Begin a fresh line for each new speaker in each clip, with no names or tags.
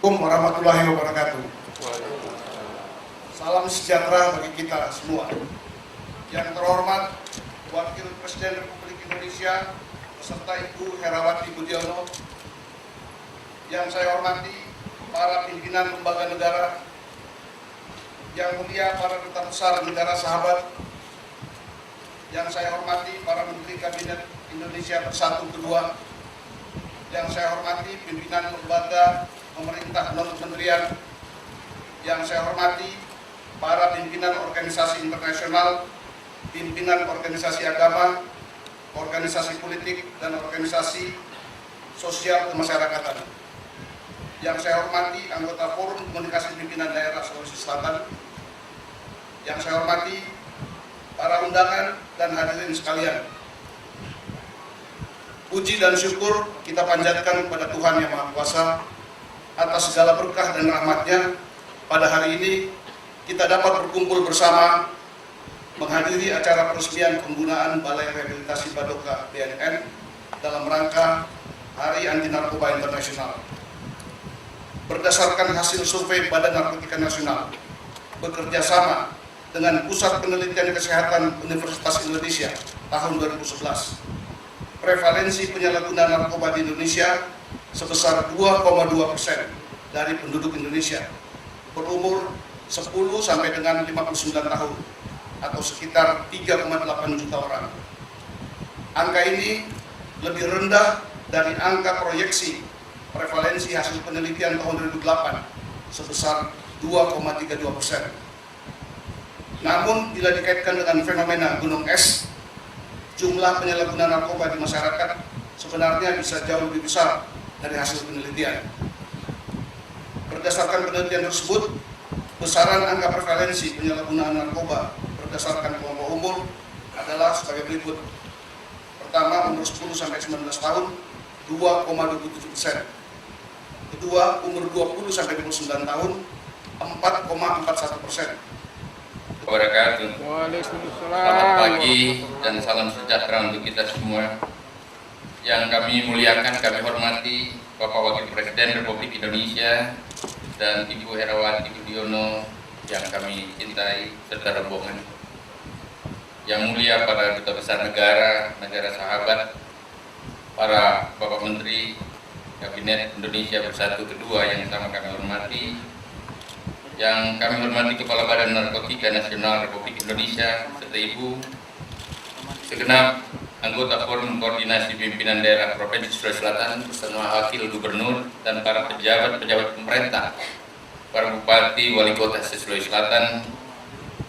Assalamualaikum warahmatullahi wabarakatuh. Salam sejahtera bagi kita semua. Yang terhormat Wakil Presiden Republik Indonesia beserta Ibu Herawati Budiono, yang saya hormati para pimpinan lembaga negara, yang mulia para duta besar negara sahabat, yang saya hormati para Menteri Kabinet Indonesia Bersatu Kedua, yang saya hormati pimpinan lembaga pemerintah non-kementerian, yang saya hormati para pimpinan organisasi internasional, pimpinan organisasi agama, organisasi politik, dan organisasi sosial kemasyarakatan. Yang saya hormati anggota Forum Komunikasi Pimpinan Daerah Sulawesi Selatan, yang saya hormati para undangan dan hadirin sekalian. Puji dan syukur kita panjatkan kepada Tuhan Yang Maha Kuasa atas segala berkah dan rahmat-Nya. Pada hari ini kita dapat berkumpul bersama menghadiri acara peresmian penggunaan Balai Rehabilitasi Badoka BNN dalam rangka Hari Anti Narkoba Internasional. Berdasarkan hasil survei Badan Narkotika Nasional bekerja sama dengan Pusat Penelitian Kesehatan Universitas Indonesia tahun 2011, prevalensi penyalahgunaan narkoba di Indonesia sebesar 2,2% dari penduduk Indonesia berumur 10 sampai dengan 59 tahun atau sekitar 3,8 juta orang. Angka ini lebih rendah dari angka proyeksi prevalensi hasil penelitian tahun 2008 sebesar 2,32%. Namun bila dikaitkan dengan fenomena gunung es, jumlah penyalahgunaan narkoba di masyarakat sebenarnya bisa jauh lebih besar dari hasil penelitian. Berdasarkan penelitian tersebut, besaran angka prevalensi penyalahgunaan narkoba berdasarkan kelompok umur adalah sebagai berikut. Pertama, umur 10 sampai 19 tahun 2,27%. Kedua, umur 20 sampai 29 tahun 4,41%.
Wabarakatuh. Selamat pagi dan salam sejahtera untuk kita semua. Yang kami muliakan, kami hormati Bapak Wakil Presiden Republik Indonesia dan Ibu Herawati Budiono yang kami cintai serta rombongan. Yang mulia para duta besar negara, negara sahabat, para Bapak Menteri Kabinet Indonesia Bersatu Kedua yang sama kami hormati, yang kami hormati Kepala Badan Narkotika Nasional Republik Indonesia serta Ibu, segenap anggota Forum Koordinasi Pimpinan Daerah Provinsi Sulawesi Selatan bersama Wakil Gubernur dan para pejabat-pejabat pemerintah, para bupati, wali kota Sulawesi Selatan,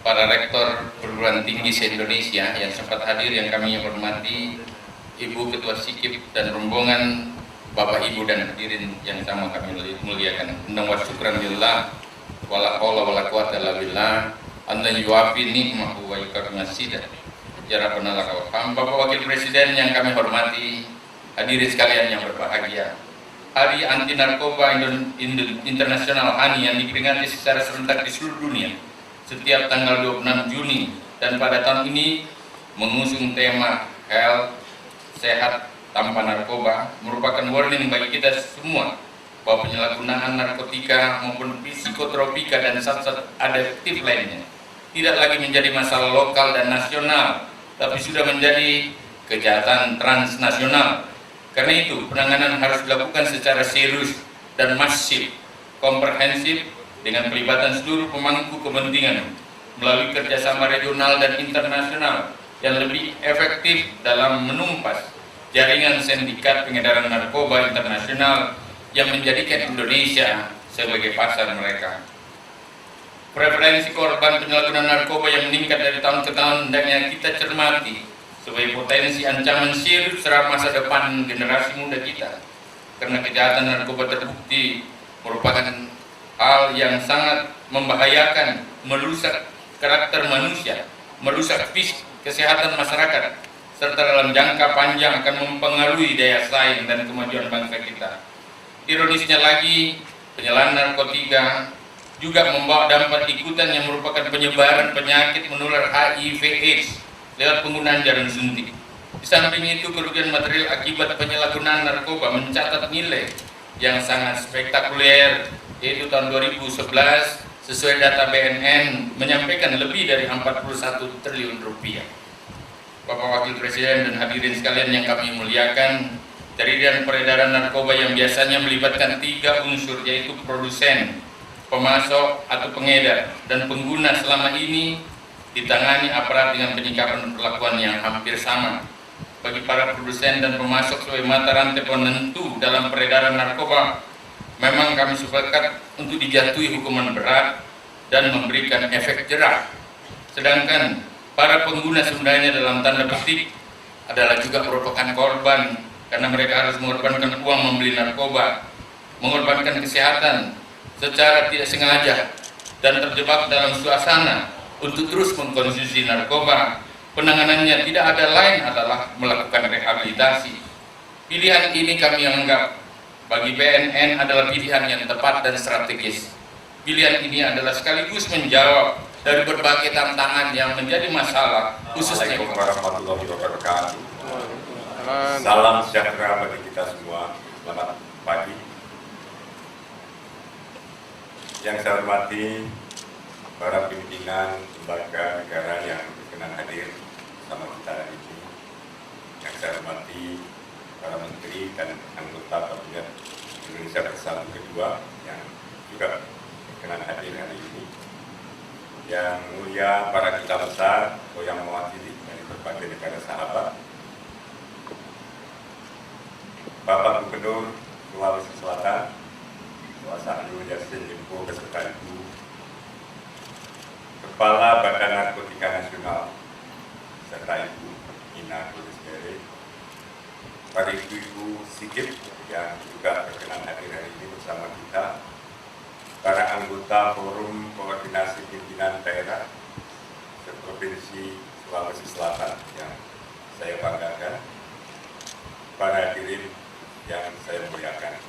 para rektor perguruan tinggi se-Indonesia yang sempat hadir, yang kami hormati, Ibu Ketua Sikip dan rombongan, Bapak Ibu dan hadirin yang sama kami muliakan. Wa syukran lillah wala haula wala quwata illa billah anta yuwafi nikmahu wa yukarrimasidah. Ya Rabbana lakal hamd. Bapak Wakil Presiden yang kami hormati, hadirin sekalian yang berbahagia, Hari Anti Narkoba Internasional HANI yang diperingati secara serentak di seluruh dunia setiap tanggal 26 Juni dan pada tahun ini mengusung tema Health, Sehat Tanpa Narkoba, merupakan warning bagi kita semua bahwa penyalahgunaan narkotika maupun psikotropika dan zat-zat adiktif lainnya tidak lagi menjadi masalah lokal dan nasional, tapi sudah menjadi kejahatan transnasional. Karena itu, penanganan harus dilakukan secara serius dan masif, komprehensif, dengan pelibatan seluruh pemangku kepentingan melalui kerjasama regional dan internasional yang lebih efektif dalam menumpas jaringan sindikat pengedaran narkoba internasional yang menjadikan Indonesia sebagai pasar mereka. Prevalensi korban penyalahgunaan narkoba yang meningkat dari tahun ke tahun hendaknya kita cermati sebagai potensi ancaman serius terhadap masa depan generasi muda kita. Karena kejahatan narkoba terbukti merupakan hal yang sangat membahayakan, merusak karakter manusia, merusak fisik, kesehatan masyarakat, serta dalam jangka panjang akan mempengaruhi daya saing dan kemajuan bangsa kita. Ironisnya lagi, penyalahan narkotika juga membawa dampak ikutan yang merupakan penyebaran penyakit menular HIV/AIDS lewat penggunaan jarum suntik. Di samping itu, kerugian material akibat penyalahgunaan narkoba mencatat nilai yang sangat spektakuler, yaitu tahun 2011 sesuai data BNN menyampaikan lebih dari 41 triliun rupiah. Bapak Wakil Presiden dan hadirin sekalian yang kami muliakan, jaringan peredaran narkoba yang biasanya melibatkan 3 unsur, yaitu produsen, pemasok atau pengedar, dan pengguna, selama ini ditangani aparat dengan penyikapan perlakuan yang hampir sama. Bagi para produsen dan pemasok sebagai mata rantai penentu dalam peredaran narkoba, memang kami sepakat untuk dijatuhi hukuman berat dan memberikan efek jerah. Sedangkan para pengguna sebenarnya dalam tanda petik adalah juga merupakan korban, karena mereka harus mengorbankan uang membeli narkoba, mengorbankan kesehatan secara tidak sengaja, dan terjebak dalam suasana untuk terus mengkonsumsi narkoba. Penanganannya tidak ada lain adalah melakukan rehabilitasi. Pilihan ini kami anggap bagi BNN adalah pilihan yang tepat dan strategis. Pilihan ini adalah sekaligus menjawab dari berbagai tantangan yang menjadi masalah, khususnya
Assalamualaikum warahmatullahi wabarakatuh. Salam sejahtera bagi kita semua. Selamat pagi. Yang saya hormati para pimpinan lembaga negara yang berkenan hadir bersama kita hari ini. Yang saya hormati para menteri dan anggota Kabinet Indonesia Bersatu kedua yang juga berkenan hadir hari ini. Yang mulia para duta besar atau yang mewakili dari berbagai negara sahabat, Bapak Gubernur Sulawesi Selatan, Bapak Syahrul Yassin Limpo beserta Ibu Kepala Badan Narkotika Nasional serta Ibu Ina Kulisbere, para ibu-ibu Sigit yang juga berkenan hadir hari ini bersama kita, para anggota Forum Koordinasi Pimpinan Daerah Provinsi Sulawesi Selatan yang saya banggakan, para hadirin yang saya muliakan.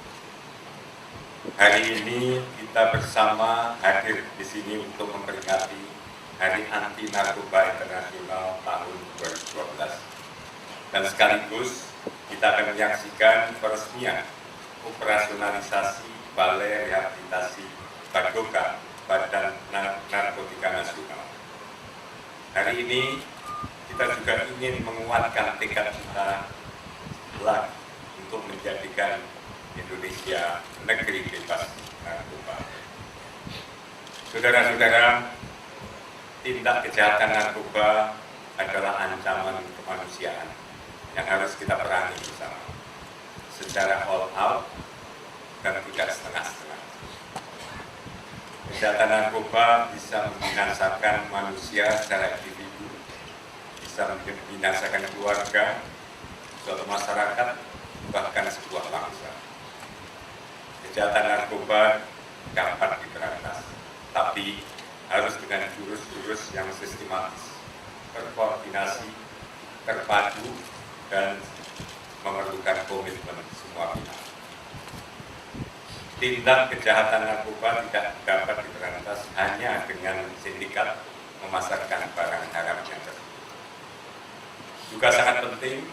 Hari ini kita bersama hadir di sini untuk memperingati Hari Anti Narkoba Internasional tahun 2012. Dan sekaligus kita akan menyaksikan peresmian operasionalisasi Balai Rehabilitasi Badoka, Badan Narkotika Nasional. Hari ini kita juga ingin menguatkan tekad kita lagi untuk menjadikan Indonesia negeri bebas narkoba. Saudara-saudara, tindak kejahatan narkoba adalah ancaman kemanusiaan yang harus kita perangi bersama secara all out dan tidak setengah-setengah. Kejahatan narkoba bisa membinasakan manusia secara individu, bisa membinasakan keluarga, suatu masyarakat, bahkan sebuah bangsa. Kejahatan narkoba dapat diberantas, tapi harus dengan jurus-jurus yang sistematis, terkoordinasi, terpadu, dan memerlukan komitmen semua pihak. Tindak kejahatan narkoba tidak dapat diberantas hanya dengan sindikat memasarkan barang haramnya tersebut. Juga sangat penting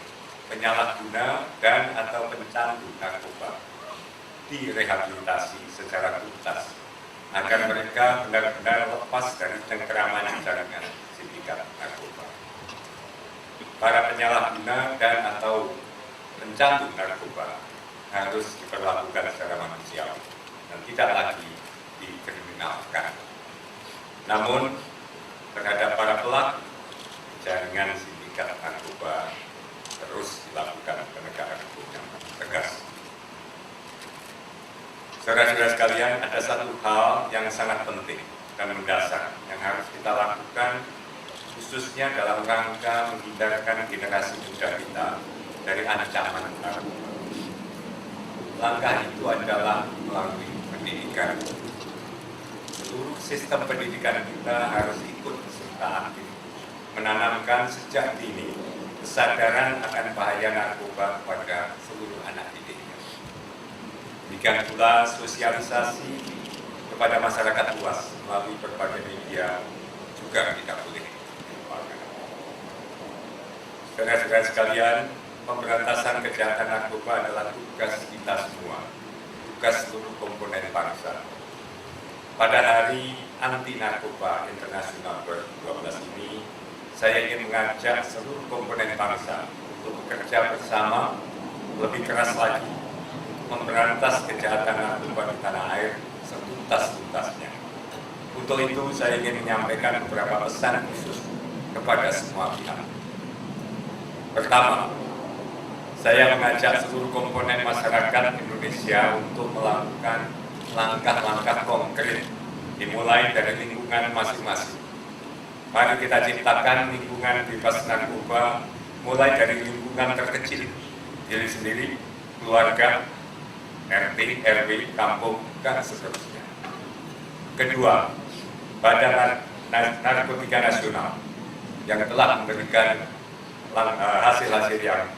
penyalahguna dan atau pencandu narkoba direhabilitasi secara tuntas agar mereka benar-benar lepas dari cengkeraman jaringan sindikat narkoba. Para penyalahguna dan atau pencandu narkoba harus diperlakukan secara manusiawi dan tidak lagi dikriminalkan. Namun terhadap para pelaku jaringan sindikat narkoba terus dilakukan penegakan hukum yang tegas. Saudara-saudara sekalian, ada satu hal yang sangat penting dan mendasar yang harus kita lakukan, khususnya dalam rangka menghindarkan generasi muda kita dari ancaman narkoba. Langkah itu adalah melalui pendidikan. Seluruh sistem pendidikan kita harus ikut serta aktif menanamkan sejak dini kesadaran akan bahaya narkoba kepada seluruh anak didiknya. Demikian pula sosialisasi kepada masyarakat luas melalui berbagai media juga tidak boleh dilupakan. Saudara-saudara sekalian, pemberantasan kejahatan narkoba adalah tugas kita semua, tugas seluruh komponen bangsa. Pada Hari Anti Narkoba Internasional 2012 ini, saya ingin mengajak seluruh komponen bangsa untuk bekerja bersama lebih keras lagi memberantas kejahatan narkoba di tanah air setuntas-tuntasnya. Untuk itu, saya ingin menyampaikan beberapa pesan khusus kepada semua pihak. Pertama, saya mengajak seluruh komponen masyarakat Indonesia untuk melakukan langkah-langkah konkret dimulai dari lingkungan masing-masing. Mari kita ciptakan lingkungan bebas narkoba mulai dari lingkungan terkecil, diri sendiri, keluarga, RT, RW, kampung, dan seterusnya. Kedua, Badan Narkotika Nasional yang telah memberikan hasil-hasil yang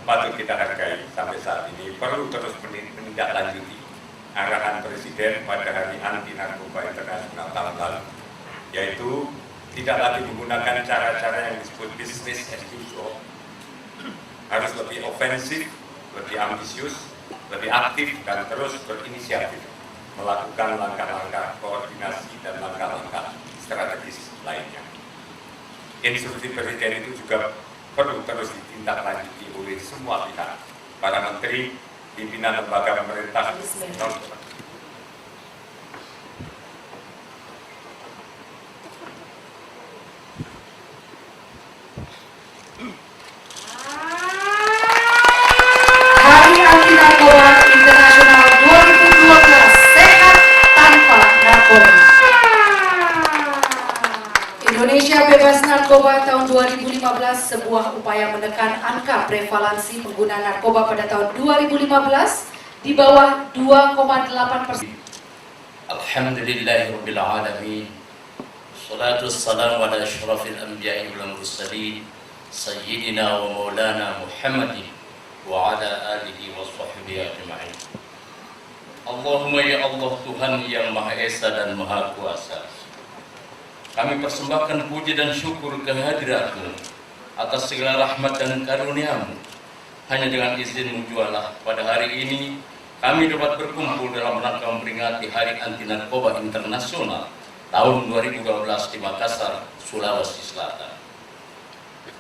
patut kita hargai sampai saat ini perlu terus menindaklanjuti arahan Presiden pada Hari Anti Narkoba Internasional tahun lalu, yaitu tidak lagi menggunakan cara-cara yang disebut business as usual, harus lebih ofensif, lebih ambisius, lebih aktif, dan terus berinisiatif melakukan langkah-langkah koordinasi dan langkah-langkah strategis lainnya. Instruksi Presiden itu juga perlu terus ditindaklanjuti oleh semua pihak, para menteri, pimpinan lembaga pemerintah,
Hari Anti Narkoba Internasional 2012, sehat tanpa narkoba. Indonesia bebas narkoba tahun 2015, sebuah upaya menekan angka prevalensi pengguna narkoba pada tahun 2015 di bawah 2,8%.
Alhamdulillahirabbil alamin. Wassalatu wassalamu ala asyrafil anbiya'i wal mursalin sayyidina wa maulana Muhammadin wa ala alihi wa sahbihi ajma'in. Allahumma ya Allah, Tuhan yang Maha Esa dan Maha Kuasa, kami persembahkan puji dan syukur kehadirat-Mu atas segala rahmat dan karunia-Mu. Hanya dengan izin-Mu jualah pada hari ini kami dapat berkumpul dalam rangka memperingati Hari Anti Narkoba Internasional tahun 2012 di Makassar, Sulawesi Selatan.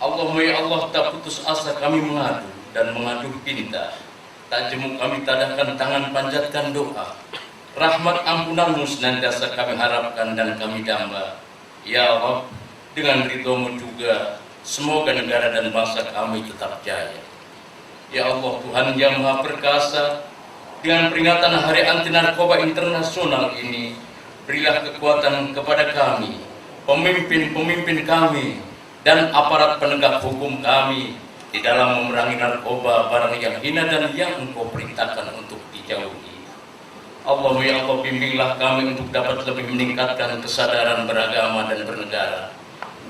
Allahumma ya Allah, tak putus asa kami mengadu dan mengaduh pinta. Tak jemu kami tadahkan tangan, panjatkan doa. Rahmat ampunan-Mu senantiasa kami harapkan dan kami damba. Ya Rabb, dengan ridho-Mu juga, semoga negara dan bangsa kami tetap jaya. Ya Allah, Tuhan yang Maha Perkasa, dengan peringatan Hari Anti Narkoba Internasional ini, berilah kekuatan kepada kami, pemimpin-pemimpin kami, dan aparat penegak hukum kami di dalam memerangi narkoba, barang yang hina dan yang Engkau perintahkan untuk dijauhi. Allahumma ya Allah, bimbinglah kami untuk dapat lebih meningkatkan kesadaran beragama dan bernegara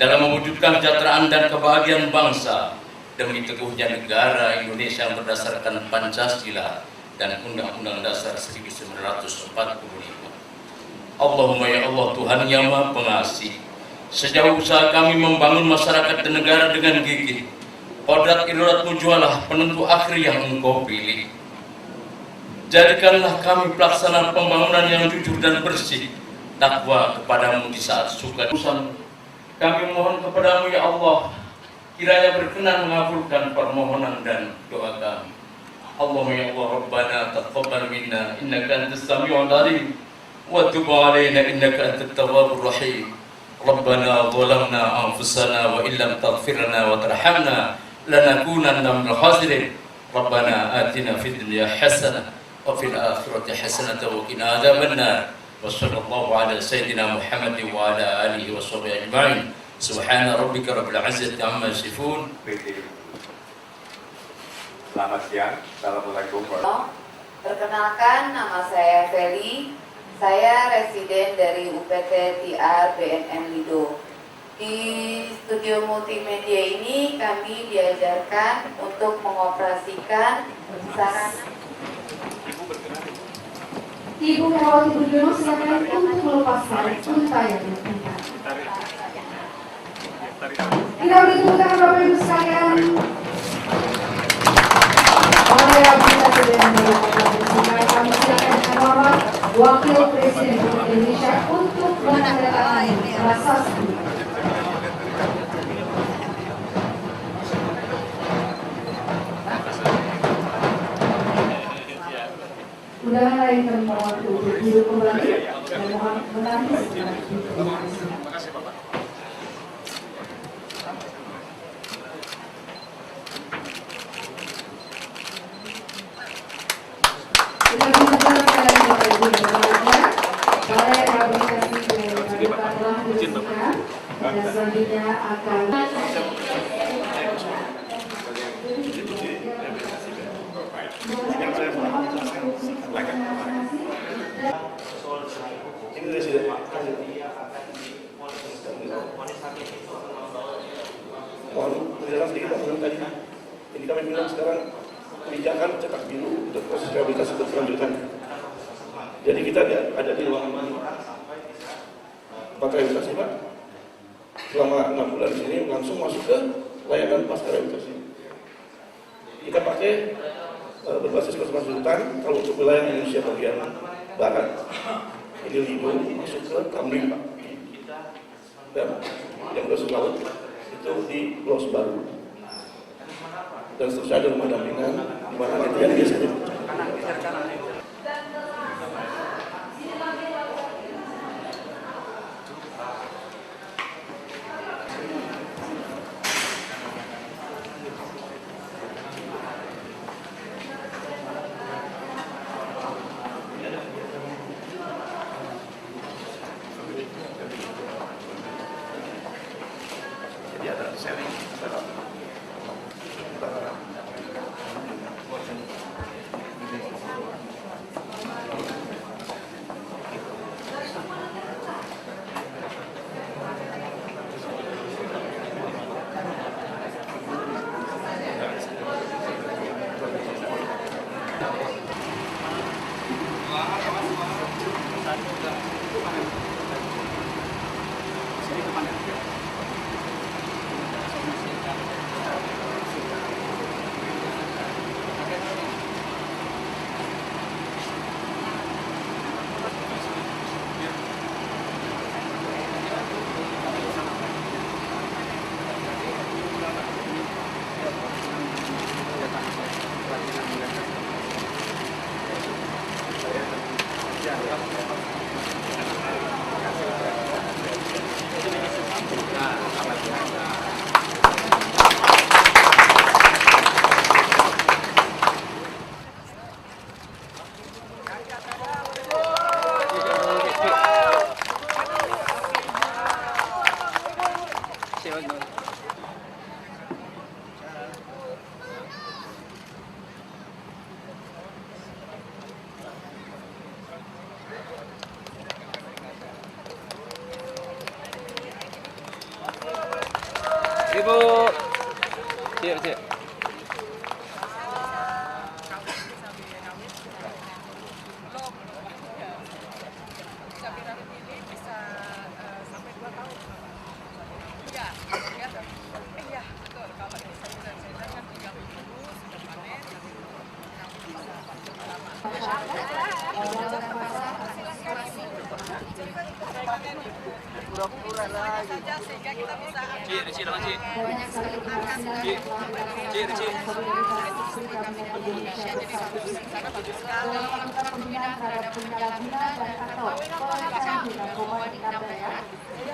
dalam mewujudkan kesejahteraan dan kebahagiaan bangsa demi teguhnya negara Indonesia yang berdasarkan Pancasila dan Undang-Undang Dasar 1945. Allahumma ya Allah, Tuhan yang Maha Pengasih, sejauh usaha kami membangun masyarakat dan negara dengan gigih, kodrat irodat-Mu jualah penentu akhir yang Engkau pilih. Jadikanlah kami pelaksana pembangunan yang jujur dan bersih, takwa kepadamu di saat suka. Kami mohon kepadamu ya Allah, kiranya berkenan mengabulkan permohonan dan doa kami. Allahumma ya Allah, Rabbana taqabbal minna innaka antas samiul alim wa tub alaina innaka antat tawwabur rahim. Rabbana zalamna anfusana wa illam taghfir lana wa tarhamna lanakunanna minal khasirin. Rabbana atina fid dunya hasanah wa fil akhirati hasanah wa qina adzabannar. Wa sallallahu ala sayyidina Muhammad wa ala alihi wa sahbihi ajma'in. Subhana rabbika rabbil izzati amma yasifun.
Selamat siang, Assalamualaikum warahmatullahi wabarakatuh.
Perkenalkan, nama saya Feli. Saya residen dari UPT TR BNN Lido. Di studio multimedia ini kami diajarkan untuk mengoperasikan sarana.
Ibu Herawati Budiono, silakan untuk melepaskan unta yang berpindah. Tidak beri tepuk tangan Bapak Ibu sekalian. Oleh Abdi Presiden Kami Wakil Presiden Republik Indonesia untuk menandatangani prasasti. Undangan lain kami mohon untuk duduk kembali dan mohon menanti sejenak. Kita minta sekali Bapak Ibu yang berbahagia, balai rehabilitasi Gereja telah diresmikan dan selanjutnya akan
ini residen mohon penjelasan sedikit Pak tadi. Jadi kami bilang sekarang kebijakan cetak biru untuk proses rehabilitasi berkelanjutan. Jadi kita ada di ruangan ini tempat rehabilitasi Pak. Selama 6 bulan di sini langsung masuk ke layanan pasca rehabilitasi. Kita pakai berbasis konservasi hutan. Kalau untuk wilayah Indonesia bagian barat ini Lido masuk ke Tamrin Pak, dan yang berasal laut itu di Pulau Baru, dan seterusnya ada rumah dampingan di mana nanti yang biasanya. Jadi ada sharing dalam
Ibu, cik.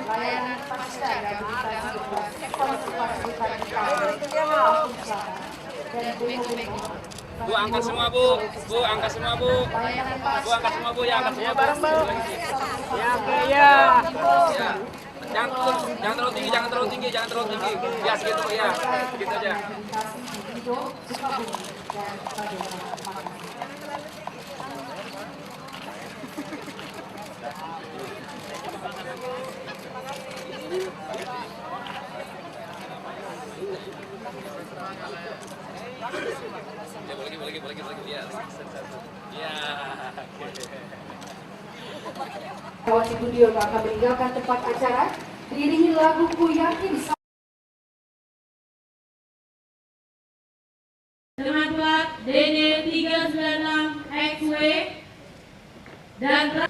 Layanan pasca rehabilitasi konservasi hutan
Bu, angkat semua Bu. Bu, angkat semua Bu. Bu, angkat semua Bu. Ya, angkat semua bareng Bu. Ya, oke ya. Ya. Jangan terlalu tinggi. Ya, segitu ya. Segitu aja. Ya, boleh. Ya. Ya.
Kawan studio akan meninggalkan tempat acara diiringi lagu Ku Yakin.
Dengan plat DD 396 XW
Dan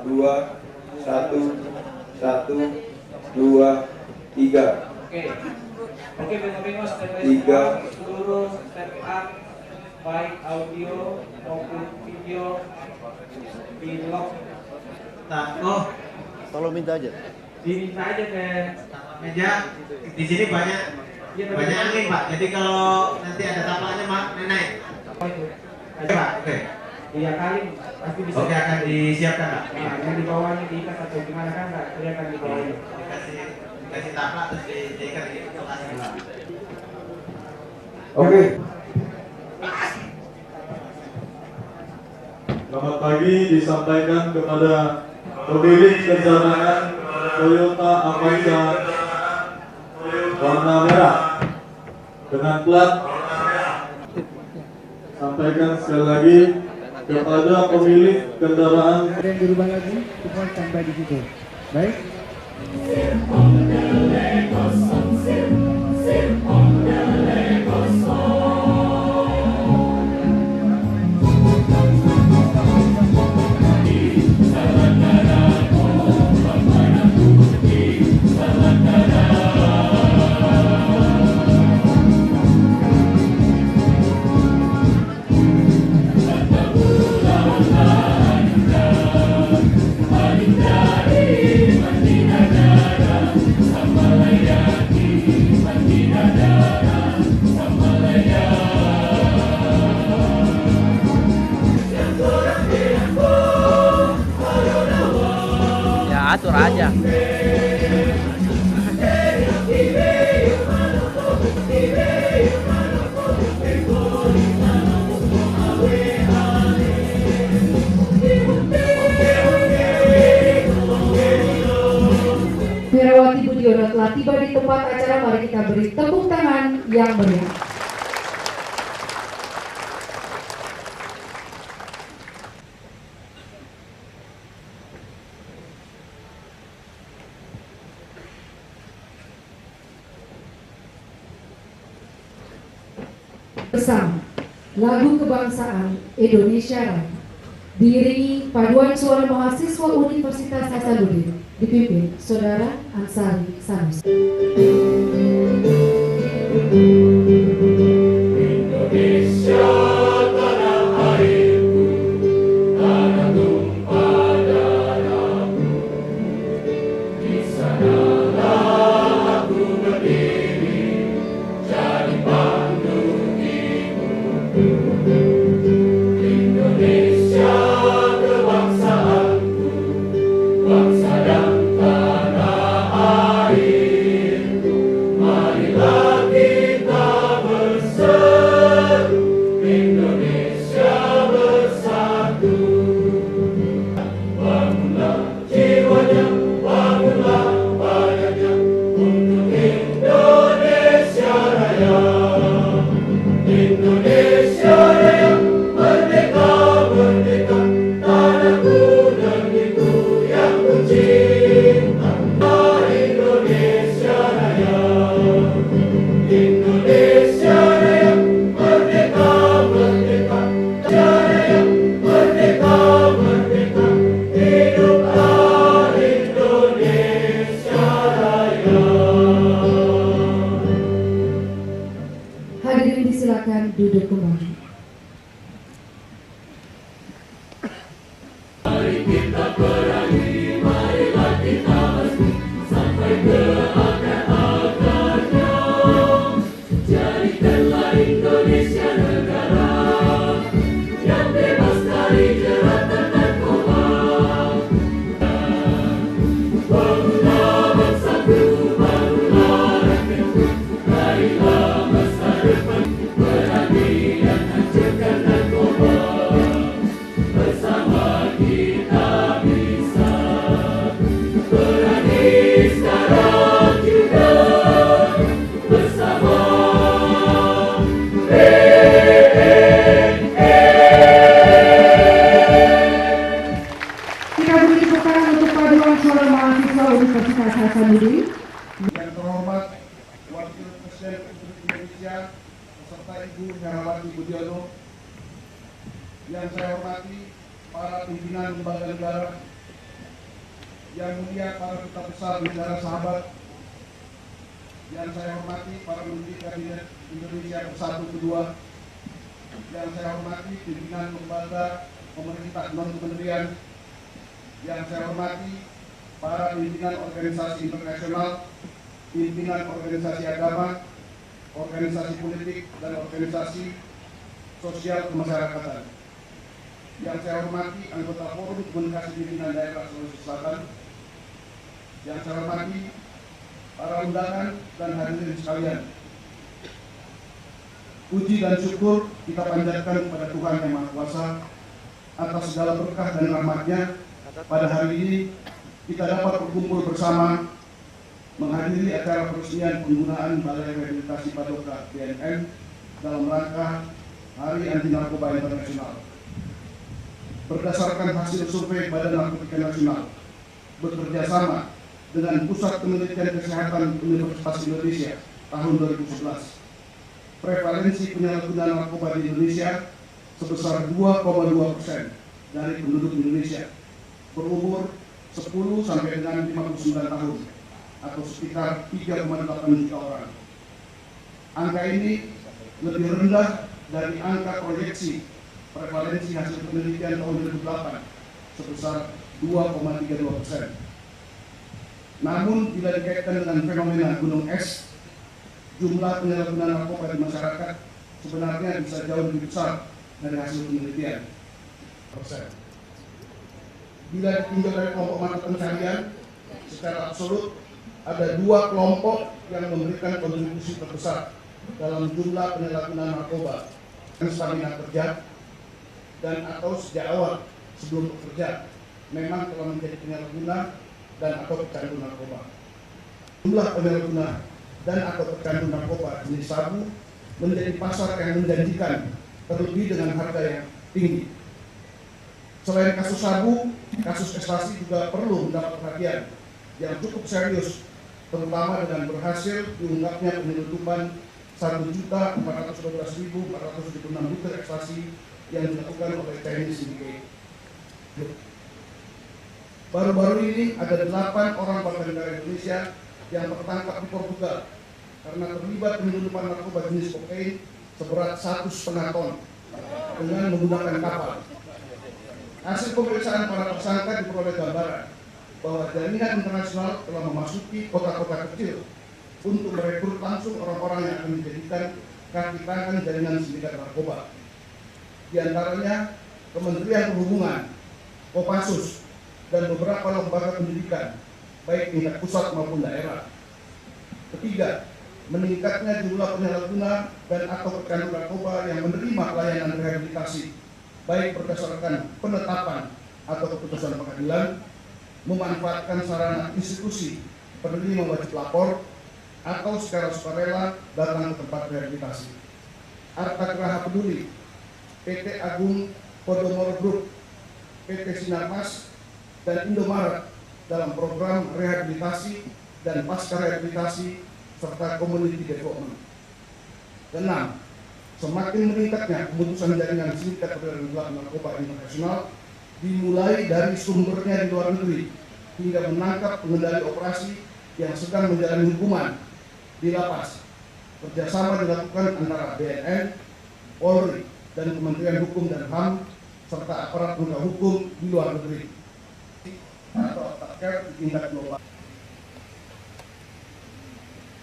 dua, satu, satu, dua, tiga.
Oke, bengok-bengok step by
Tiga.
step, seluruh step up, baik audio maupun video di lock.
Nah,
Tolong minta aja.
Diminta aja ke
meja di sini banyak angin Pak. Jadi kalau nanti ada taplaknya Pak, naik. Oke Pak, oke.
3 kali pasti bisa.
Oke, akan disiapkan Pak.
Nah, yang di bawahnya diikat atau gimana kan nggak kelihatan di bawahnya.
Dikasih taplak terus diikat di kelas.
Oke.
Selamat pagi disampaikan kepada pemilik kendaraan Toyota Avanza warna merah dengan plat. Sampaikan sekali lagi kepada pemilik kendaraan.
Ada yang dirubah lagi, semua standby di situ. Baik. Ya atur aja.
Herawati Budiono telah tiba di tempat acara. Mari kita beri tepuk tangan yang meriah. Bersama lagu kebangsaan Indonesia Raya diiringi paduan suara mahasiswa Universitas Hasanuddin dipimpin Saudara Ansari Sanusi.
Indonesia tanah airku, tanah tumpah darahku. Di sanalah aku berdiri, jadi pandu ibuku. Indonesia kebangsaanku, bangsa dan tanah airku. Marilah kita berseru, Indonesia bersatu. Bangunlah jiwanya, bangunlah badannya untuk Indonesia Raya. Indonesia Raya, merdeka, merdeka, tanahku negeriku yang ku cinta. Indonesia Raya, Indonesia Raya, merdeka, merdeka, Raya, merdeka, merdeka, hiduplah Indonesia Raya.
Hadirin disilakan duduk kembali.
Mari kita perangi, marilah kita mesti sampai ke akar-akarnya. Jadikanlah Indonesia negara yang bebas dari jeratan narkoba. Bangunlah bangsaku, bangunlah rakyatku, raihlah masa depan. Perangi dan hancurkan narkoba. Bersama kita bisa berani sekarang juga bersama
Kita beri tepuk tangan untuk paduan suara mahasiswa Universitas Hasanuddin.
Yang terhormat Wakil Presiden Republik Indonesia beserta Ibu Herawati Budiono, yang saya hormati para pimpinan lembaga negara, yang mulia para duta besar negara sahabat, yang saya hormati para menteri kabinet Indonesia Bersatu Kedua, yang saya hormati pimpinan lembaga pemerintah non-kementerian, yang saya hormati para pimpinan organisasi internasional, pimpinan organisasi agama, organisasi politik, dan organisasi sosial kemasyarakatan. Yang saya hormati anggota Forum Komunikasi Pimpinan Daerah Sulawesi Selatan, yang saya hormati para undangan dan hadirin sekalian. Puji dan syukur kita panjatkan kepada Tuhan Yang Maha Kuasa atas segala berkah dan rahmat-Nya. Pada hari ini kita dapat berkumpul bersama menghadiri acara peresmian penggunaan Balai Rehabilitasi Padoka BNN dalam rangka Hari Anti Narkoba Internasional. Berdasarkan hasil survei Badan Narkotika Nasional bekerja sama dengan Pusat Penelitian Kesehatan Universitas Indonesia tahun 2011, prevalensi penyalahgunaan narkoba di Indonesia sebesar 2,2% dari penduduk Indonesia berumur 10 sampai dengan 59 tahun atau sekitar 3,8 juta orang. Angka ini lebih rendah dari angka proyeksi prevalensi hasil penelitian tahun 2008 sebesar 2,32%. Namun bila dikaitkan dengan fenomena gunung es, jumlah penyalahgunaan narkoba di masyarakat sebenarnya bisa jauh lebih besar dari hasil penelitian. Bila ditinjau dari kelompok mata pencarian, secara absolut ada dua kelompok yang memberikan kontribusi terbesar dalam jumlah penyalahgunaan narkoba: stamina kerja dan atau sejak awal sebelum bekerja memang telah menjadi penyalahguna dan atau pecandu narkoba. Jumlah penyalahguna dan atau pecandu narkoba jenis sabu menjadi pasar yang menjanjikan, terlebih dengan harga yang tinggi. Selain kasus sabu, kasus ekstasi juga perlu mendapat perhatian yang cukup serius, terutama dengan berhasil diungkapnya penyelundupan 1.412.476 liter ekstasi yang dilakukan oleh Chinese Syndicate. Baru-baru ini ada 8 orang warga negara Indonesia yang tertangkap di Portugal karena terlibat penyelundupan narkoba jenis kokain seberat 1,5 ton dengan menggunakan kapal. Hasil pemeriksaan para tersangka diperoleh gambaran bahwa jaringan internasional telah memasuki kota-kota kecil untuk merekrut langsung orang-orang yang akan dijadikan kaki tangan jaringan sindikat narkoba. Di antaranya Kementerian Perhubungan, Kopassus, dan beberapa lembaga pendidikan, baik tingkat pusat maupun daerah. Ketiga, meningkatnya jumlah penyalahguna dan atau pecandu narkoba yang menerima layanan rehabilitasi, baik berdasarkan penetapan atau keputusan pengadilan, memanfaatkan sarana institusi penerima wajib lapor, atau secara sukarela datang ke tempat rehabilitasi. Arta Graha Peduli, PT Agung Podomoro Group, PT Sinarmas, dan Indomaret dalam program rehabilitasi dan pasca rehabilitasi serta community development. 6. Semakin meningkatnya keputusan jaringan sindikat perdagangan narkoba internasional dimulai dari sumbernya di luar negeri hingga menangkap pengendali operasi yang sedang menjalani hukuman di lapas. Kerjasama dilakukan antara BNN, Polri, dan Kementerian Hukum dan HAM serta aparat penegak hukum di luar negeri atau terkait tingkat global.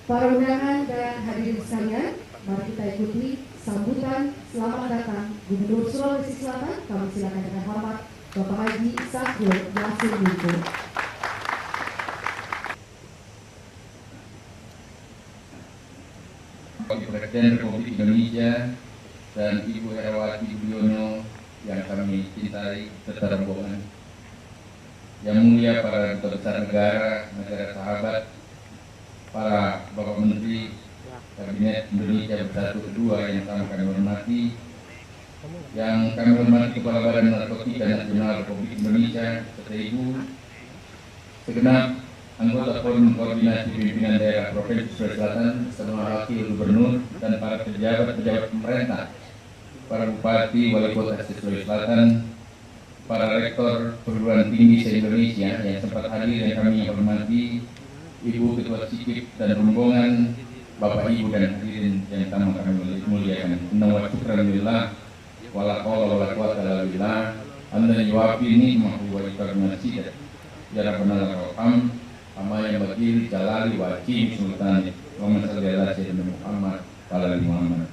Para undangan dan hadirin sekalian, mari kita ikuti sambutan selamat datang Gubernur Sulawesi Selatan. Kami silakan dengan hormat Bapak Haji Sahrul Yassin Limpo.
Presiden Republik Indonesia dan Ibu Herawati Budiono yang kami cintai serta rombongan, yang mulia para duta besar negara, negara sahabat, para Bapak Menteri Kabinet Indonesia Bersatu Kedua yang sama kami hormati, yang kami hormati Kepala Badan Narkotika Nasional Republik Indonesia serta Ibu, segenap anggota Forum Koordinasi Pimpinan Daerah Provinsi Sulawesi Selatan, semua wakil gubernur dan para pejabat-pejabat pemerintah, para bupati, wali kota Sulawesi Selatan, para rektor perguruan tinggi se-Indonesia yang sempat hadir yang kami hormati, Ibu Ketua Sikip dan rombongan, Bapak Ibu dan hadirin yang tamu kami muliakan. Inna syukranillah wala qawla wala quwwata illa billah. Anda yuwafi ni'mahu wa yukarrimasidah. Ya Rabbana lakal hamd. Amma ya bagil jalali wa jim sultani. Wa salli ala sayyidina Muhammad wa ala ali Muhammad.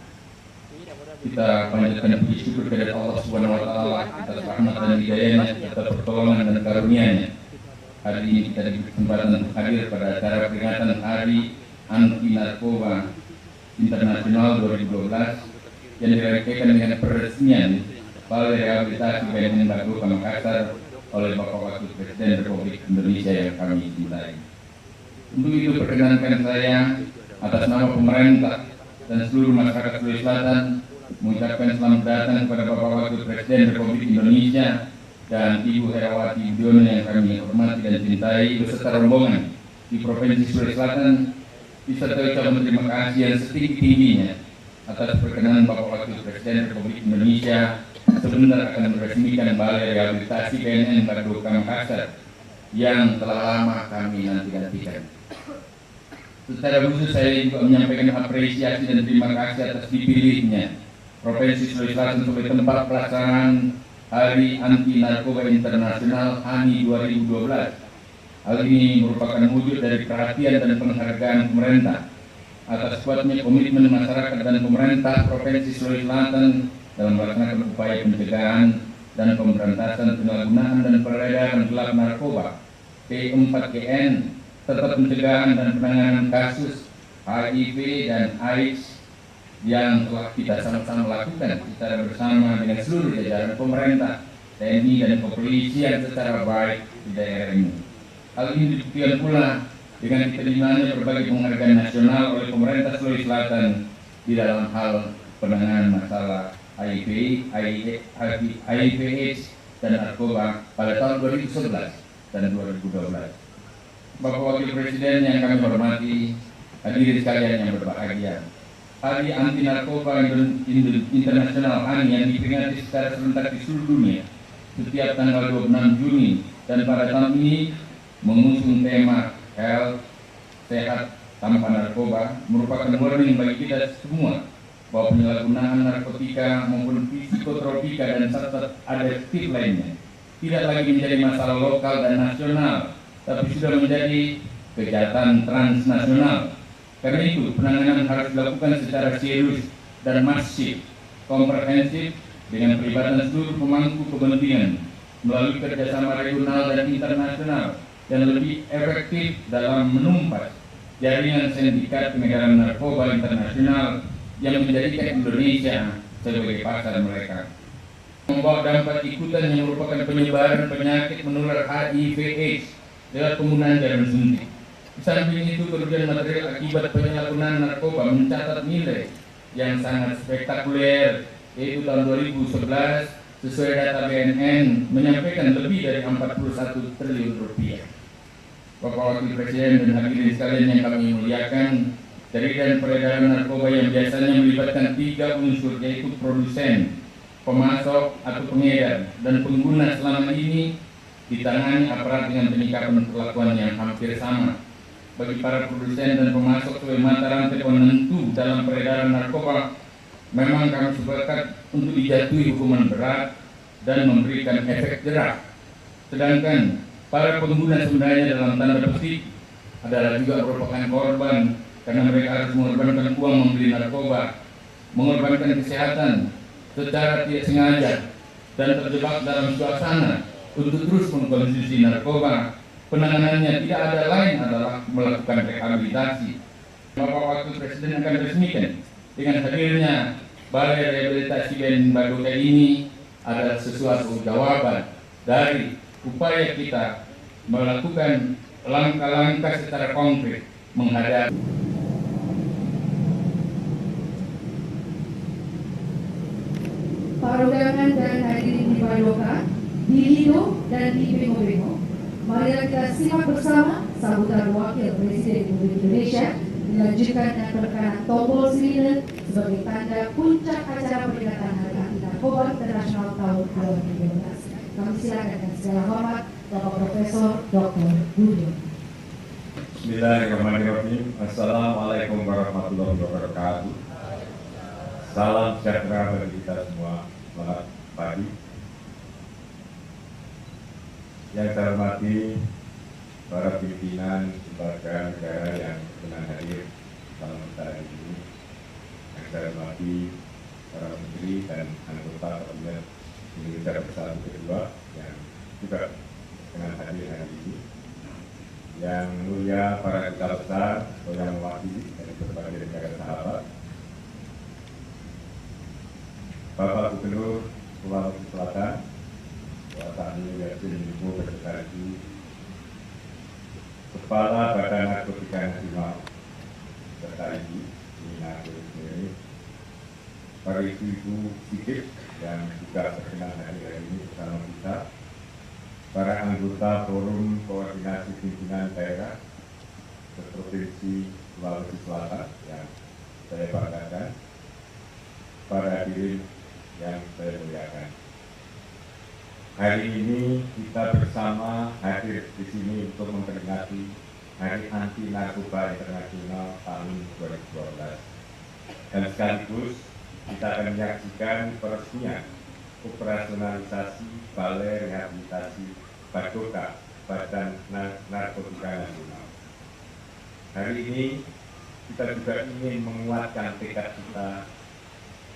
Kita panjatkan puji syukur kepada Allah Subhanahu wa taala atas rahmat dan hidayahnya serta pertolongan dan karunia-Nya. Hari ini kita diberi kesempatan untuk hadir pada acara peringatan Hari Anti Narkoba Internasional 2012 yang dirangkaikan dengan peresmian Balai Rehabilitasi BNN Baduka Makassar oleh Bapak Wakil Presiden Republik Indonesia yang kami cintai. Untuk itu perkenankan saya atas nama pemerintah dan seluruh masyarakat Sulawesi Selatan mengucapkan selamat datang kepada Bapak Wakil Presiden Republik Indonesia dan Ibu Herawati Budiono yang kami hormati dan cintai beserta rombongan di Provinsi Sulawesi Selatan, disertai ucapan terima kasih yang setinggi-tingginya atas perkenan Bapak Wakil Presiden Republik Indonesia sebentar akan meresmikan Balai Rehabilitasi BNN Baduka Makassar yang telah lama kami nanti-nantikan. Secara khusus saya juga menyampaikan apresiasi dan terima kasih atas dipilihnya Provinsi Sulawesi Selatan sebagai tempat pelaksanaan Hari Anti Narkoba Internasional HANI 2012. Hal ini merupakan wujud dari perhatian dan penghargaan pemerintah atas kuatnya komitmen masyarakat dan pemerintah Provinsi Sulawesi Selatan dalam melaksanakan upaya pencegahan dan pemberantasan penyalahgunaan dan peredaran gelap narkoba P4GN serta pencegahan dan penanganan kasus HIV dan AIDS yang telah kita sama-sama lakukan secara bersama dengan seluruh jajaran pemerintah, TNI dan kepolisian secara baik di daerah ini. Hal ini dibuktikan pula dengan diterimanya berbagai penghargaan nasional oleh pemerintah Sulawesi Selatan di dalam hal penanganan masalah HIV, AIDS dan narkoba pada tahun 2011 dan 2012. Bapak Wakil Presiden yang kami hormati, hadirin sekalian yang berbahagia, Hari Anti Narkoba Internasional HANI yang diperingati secara serentak di seluruh dunia setiap tanggal 26 Juni dan pada tahun ini mengusung tema Health, Sehat Tanpa Narkoba merupakan warning bagi kita semua bahwa penyalahgunaan narkotika maupun psikotropika dan zat adiktif lainnya tidak lagi menjadi masalah lokal dan nasional, tapi sudah menjadi kejahatan transnasional. Karena itu, penanganan harus dilakukan secara serius dan masif, komprehensif dengan pelibatan seluruh pemangku kepentingan melalui kerjasama regional dan internasional dan lebih efektif dalam menumpas jaringan sindikat pengedaran narkoba internasional yang menjadikan Indonesia sebagai pasar mereka. Membawa dampak ikutan yang merupakan penyebaran penyakit menular HIV/AIDS lewat penggunaan jarum suntik. Di samping itu, kerugian material akibat penyalahgunaan narkoba mencatat nilai yang sangat spektakuler, yaitu tahun 2011 sesuai data BNN menyampaikan lebih dari 41 triliun rupiah. Bapak Wakil Presiden dan hadirin sekalian yang kami muliakan, jaringan peredaran narkoba yang biasanya melibatkan 3 unsur, yaitu produsen, pemasok atau pengedar, dan pengguna selama ini ditangani aparat dengan penyikapan perlakuan yang hampir sama. Bagi para produsen dan pemasok sebagai mata rantai penentu dalam peredaran narkoba, memang kami sepakat untuk dijatuhi hukuman berat dan memberikan efek jerah. Sedangkan para pengguna sebenarnya dalam tanda petik adalah juga merupakan korban karena mereka harus mengorbankan uang membeli narkoba, mengorbankan kesehatan secara tidak sengaja dan terjebak dalam suasana untuk terus mengkonsumsi narkoba. Penanganannya tidak ada lain adalah melakukan rehabilitasi. Bapak Wakil Presiden akan resmikan dengan hadirnya Balai Rehabilitasi BNN Baduka ini adalah sesuatu jawaban dari upaya kita melakukan langkah-langkah secara konkret menghadapi
para undangan dan hadirin di Baduka, di Lido dan di Bemo-Bemo. Marilah kita simak bersama sambutan Wakil Presiden Republik Indonesia dilanjutkan dengan penekanan tombol sirine sebagai tanda puncak acara peringatan Hari Anti Narkoba Internasional tahun 2015. Kami silakan dengan segala hormat Bapak Profesor Dr. Budiono.
Bismillahirrahmanirrahim. Assalamualaikum warahmatullahi wabarakatuh. Salam sejahtera bagi kita semua. Selamat pagi. Yang saya hormati para pimpinan lembaga negara yang sedang hadir dalam acara ini. Yang saya hormati para menteri dan anggota kabinet Indonesia Bersatu kedua yang juga dengan hadir hari ini. Yang mulia para duta besar atau yang mewakili dari berbagai negara sahabat, Bapak Gubernur Sulawesi Selatan, Bapak Yassin Limpo beserta Ibu Kepala Badan Narkotika Nasional beserta Ibu Nina Gulsmeri, para ibu-ibu Sigit yang juga berkenan hadir hari ini bersama kita, para anggota Forum Koordinasi Pimpinan Daerah Provinsi Sulawesi Selatan yang saya banggakan, para hadirin yang saya muliakan. Hari ini kita bersama hadir di sini untuk memperingati Hari Anti Narkoba Internasional tahun 2012. Dan sekaligus kita akan menyaksikan peresmian operasionalisasi Balai Rehabilitasi Badoka Badan Narkotika Nasional. Hari ini kita juga ingin menguatkan tekad kita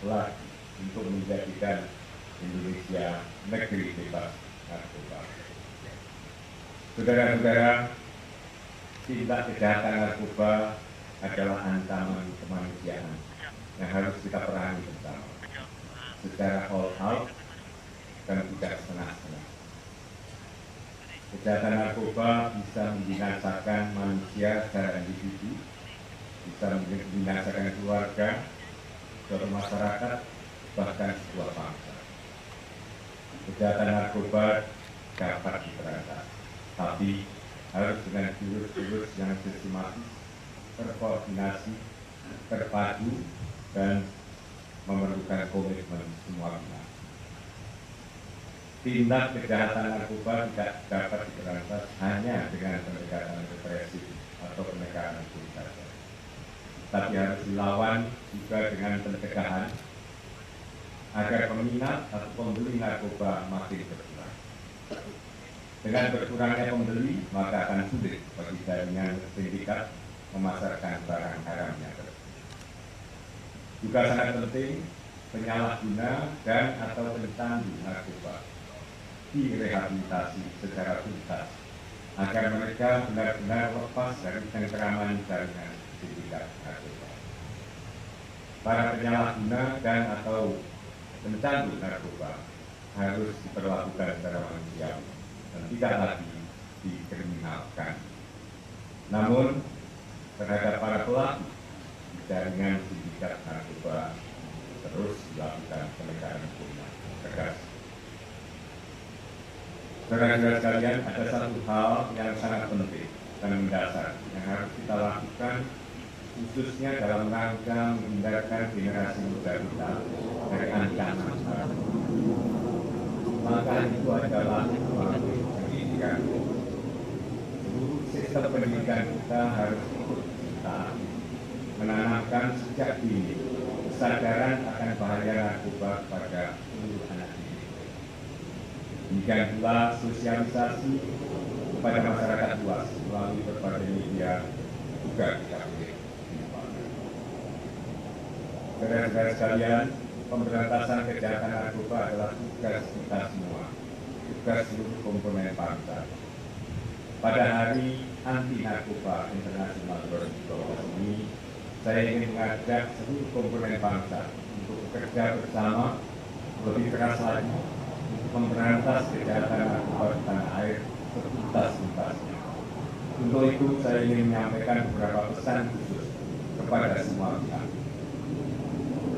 lagi untuk menjadikan Indonesia negeri bebas narkoba. Saudara-saudara, tindak kejahatan narkoba adalah ancaman kemanusiaan yang harus kita perangi bersama secara all out dan tidak setengah-setengah. Kejahatan narkoba bisa membinasakan manusia secara individu, bisa membinasakan keluarga, suatu masyarakat, bahkan sebuah bangsa. Kejahatan narkoba dapat diberantas, tapi harus dengan jurus-jurus yang sistematis, terkoordinasi, terpadu, dan memerlukan komitmen semua pihak. Tindak kejahatan narkoba tidak dapat diberantas hanya dengan pendekatan represif atau penegakan hukum saja, tapi harus dilawan juga dengan pencegahan agar peminat atau pembeli narkoba makin berkurang. Dengan berkurangnya pembeli, maka akan sulit bagi jaringan sindikat memasarkan barang haramnya. Juga sangat penting penyalahguna dan atau pencandu narkoba direhabilitasi secara tuntas agar mereka benar-benar lepas dari cengkeraman jaringan sindikat narkoba. Para penyalahguna dan atau pencandu narkoba harus diperlakukan secara manusiawi dan tidak lagi dikriminalkan. Namun terhadap para pelaku jaringan sindikat narkoba terus dilakukan penegakan hukum tegas. Saudara-saudara sekalian, ada satu hal yang sangat penting dan mendasar yang harus kita lakukan, khususnya dalam rangka menghindarkan generasi muda kita dari ancaman narkoba. Maka itu adalah melalui pendidikan. Seluruh sistem pendidikan kita harus ikut serta menanamkan sejak dini kesadaran akan bahaya narkoba kepada seluruh anak didik. Demikian pula sosialisasi kepada masyarakat luas melalui berbagai media juga kita boleh. Saudara-saudara sekalian, pemberantasan kejahatan narkoba adalah tugas kita semua, tugas seluruh komponen bangsa. Pada Hari Anti Narkoba Internasional 2012 ini, saya ingin mengajak seluruh komponen bangsa untuk bekerja bersama lebih keras lagi untuk memberantas kejahatan narkoba di tanah air setuntas-tuntasnya. Untuk itu, saya ingin menyampaikan beberapa pesan khusus kepada semua pihak.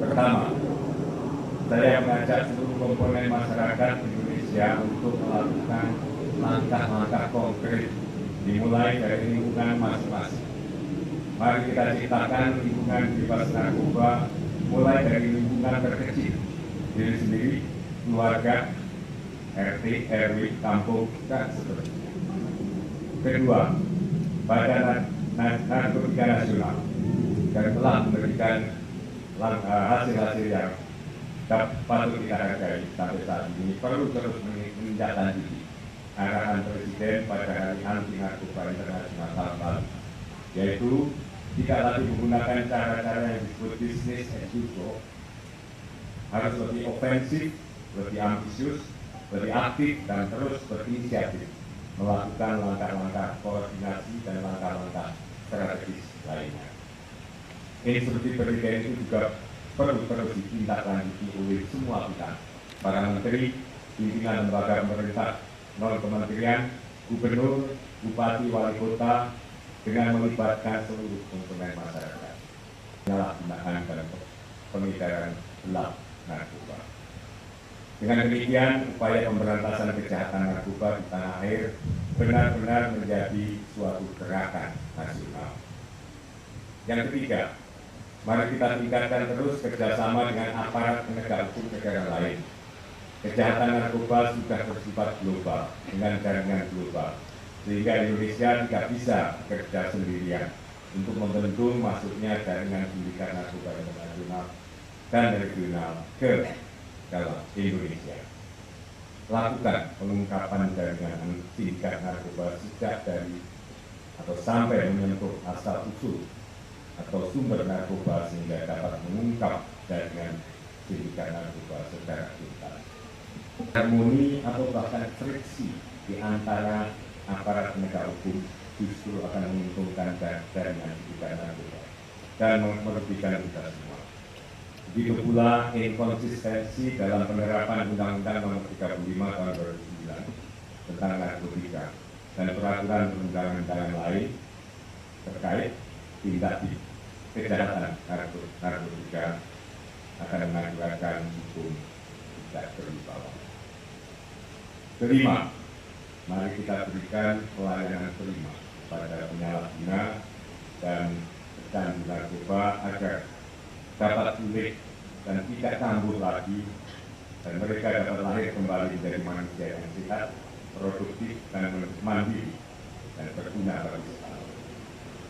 Pertama, saya mengajak seluruh komponen masyarakat Indonesia untuk melakukan langkah-langkah konkret dimulai dari lingkungan masing-masing. Mari kita ciptakan lingkungan bebas narkoba mulai dari lingkungan terkecil, diri sendiri, keluarga, RT, RW, kampung, dan seterusnya. Kedua, Badan Narkotika Nasional dan telah memberikan hasil-hasil yang patut kita hargai sampai saat ini, perlu terus menindaklanjuti arahan Presiden pada Hari Anti Narkoba Internasional tahun lalu, yaitu tidak lagi menggunakan cara-cara yang disebut business as usual, harus lebih ofensif, lebih ambisius, lebih aktif, dan terus berinisiatif melakukan langkah-langkah koordinasi dan langkah-langkah strategis lainnya. Instruksi Presiden itu juga perlu terus ditindaklanjuti oleh semua pihak, para menteri, pimpinan lembaga pemerintah, non kementerian, gubernur, bupati, wali kota, dengan melibatkan seluruh komponen masyarakat. Penyalahgunaan dan pengedaran gelap narkoba. Dengan demikian, upaya pemberantasan kejahatan narkoba di tanah air benar-benar menjadi suatu gerakan nasional. Yang ketiga, mari kita tingkatkan terus kerjasama dengan aparat penegak hukum negara lain. Kejahatan narkoba sudah bersifat global dengan jaringan global, sehingga Indonesia tidak bisa bekerja sendirian untuk membendung masuknya jaringan sindikat narkoba internasional dan regional ke dalam Indonesia. Lakukan pengungkapan jaringan sindikat narkoba sejak dari atau sampai menyentuh asal usul atau sumber narkoba sehingga dapat mengungkap jaringan sindikat narkoba secara tuntas. Harmoni atau bahkan friksi di antara aparat penegak hukum justru akan menguntungkan jaringan sindikat narkoba dan merugikan kita semua. Begitu pula inkonsistensi dalam penerapan Undang-Undang Nomor 35 Tahun 2009 tentang narkotika dan peraturan perundang-undangan lain terkait tindak kejahatan narkotika akan mengakibatkan hukum tidak berwibawa. Kelima, mari kita berikan pelayanan prima pada penyalahguna dan pecandu narkoba agar dapat pulih dan tidak kambuh lagi, dan mereka dapat lahir kembali menjadi manusia yang sehat, produktif, dan mandiri, dan berguna bagi sesama.